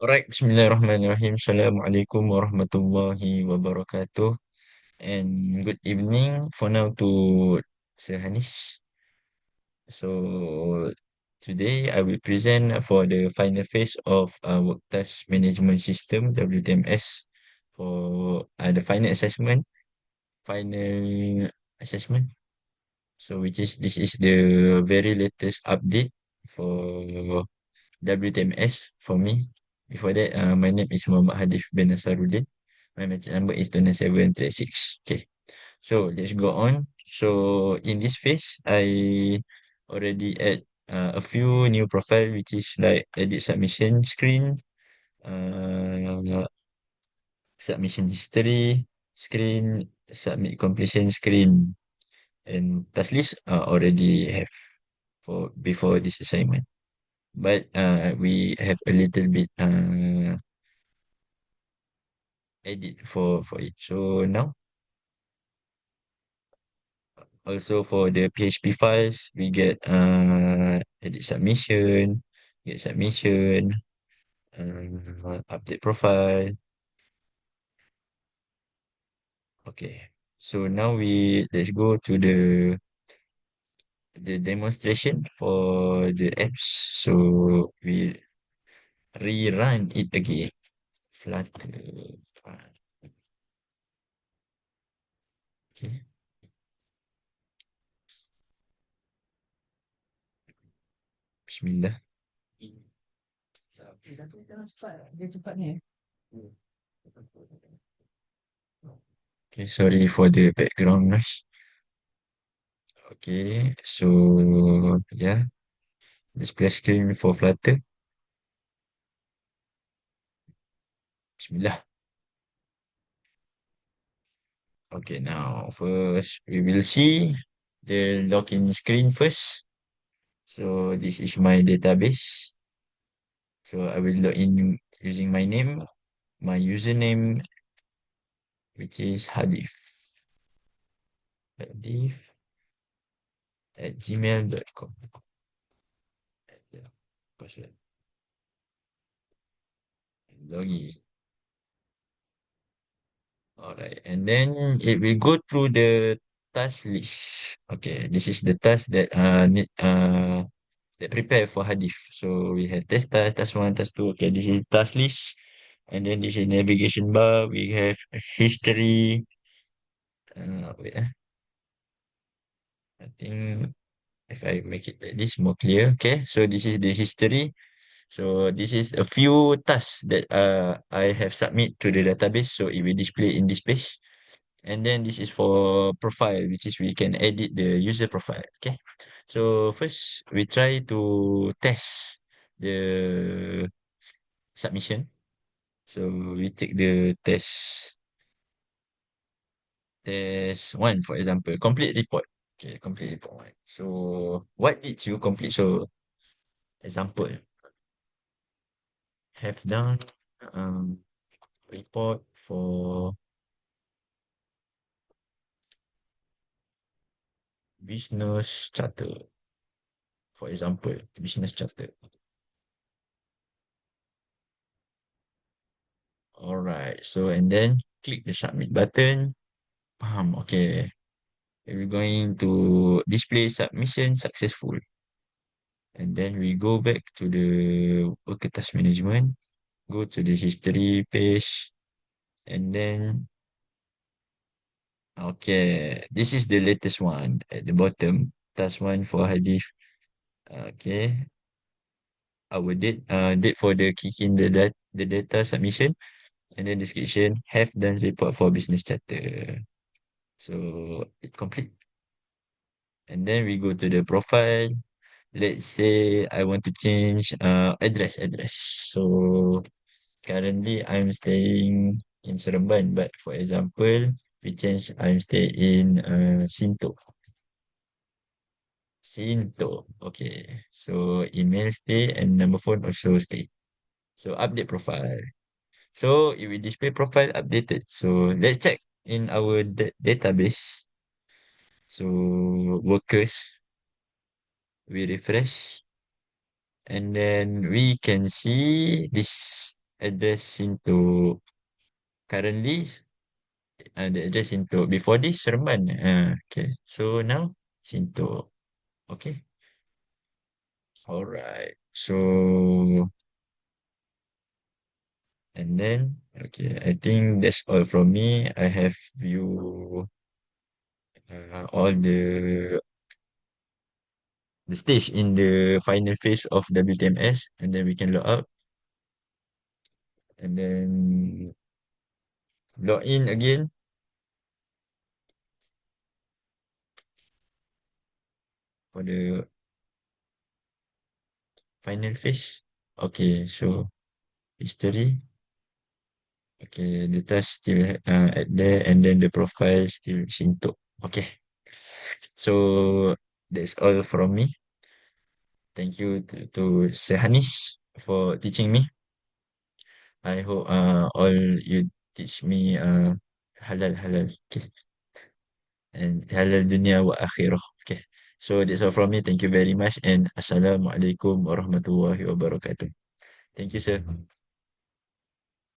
Alright, Bismillahirrahmanirrahim. Assalamualaikum warahmatullahi wabarakatuh. And good evening for now to Sir Hanis. So today I will present for the final phase of Work Task Management System WTMS for the final assessment. So which is this is the very latest update for WTMS for me. Before that, my name is Muhammad Hadif bin Nasaruddin. My message number is 29736. Okay, so let's go on. So in this phase, I already add a few new profile, which is like edit submission screen, uh, submission history screen, submit completion screen, and task list already have for before this assignment. But we have a little bit edit for it. So now also for the PHP files, we get edit submission, get submission, update profile. Okay. So now let's go to the demonstration for the apps. So we rerun it again. Flutter. Okay. Bismillah. Okay, sorry for the background noise. Okay, so yeah, display screen for Flutter. Bismillah. Okay, now first we will see the login screen first. So this is my database. So I will log in using my name, my username, which is Hadif. Hadif@gmail.com. Yeah, password. Login. Alright, and then it will go through the task list. Okay, this is the task that need that prepare for Hadif. So we have test task, task one, task two. Okay, this is task list, and then this is navigation bar. We have history. Wait, I think if I make it like this more clear. Okay, so this is the history. So this is a few tasks that I have submit to the database. So it will display in this page. And then this is for profile, which is we can edit the user profile. Okay. So first we try to test the submission. So we take the test one, for example, complete report. Okay, complete report one. So what did you complete? So example, have done um report for business charter. For example, business charter. Alright, so and then click the submit button. Okay. We're going to display submission successful. And then we go back to the worker task management, go to the history page, and then, okay, this is the latest one at the bottom. Task one for Hadif. Okay, our date for the kick in the data submission, and then description, have done report for business charter. So it complete. And then we go to the profile. Let's say I want to change address. So currently I'm staying in Seremban, but for example, we change I'm staying in Sinto. Sinto. Okay. So email stay and number phone also stay. So update profile. So it will display profile updated. So let's check in our database. So workers, we refresh, and then we can see this. address into currently the address into before this Seremban. Okay. So now Sinto. Okay. All right. So and then okay, I think that's all from me. I have view all the stage in the final phase of WTMS, and then we can log out and then log in again for the final phase. Okay, so history. Okay, the task still at there, and then the profile still Shinto. Okay, so that's all from me. Thank you to Sehanis for teaching me. I hope all you teach me halal halal. Okay, and halal dunia wa akhirah. Okay, so that's all from me. Thank you very much, and assalamualaikum warahmatullahi wabarakatuh. Thank you, sir.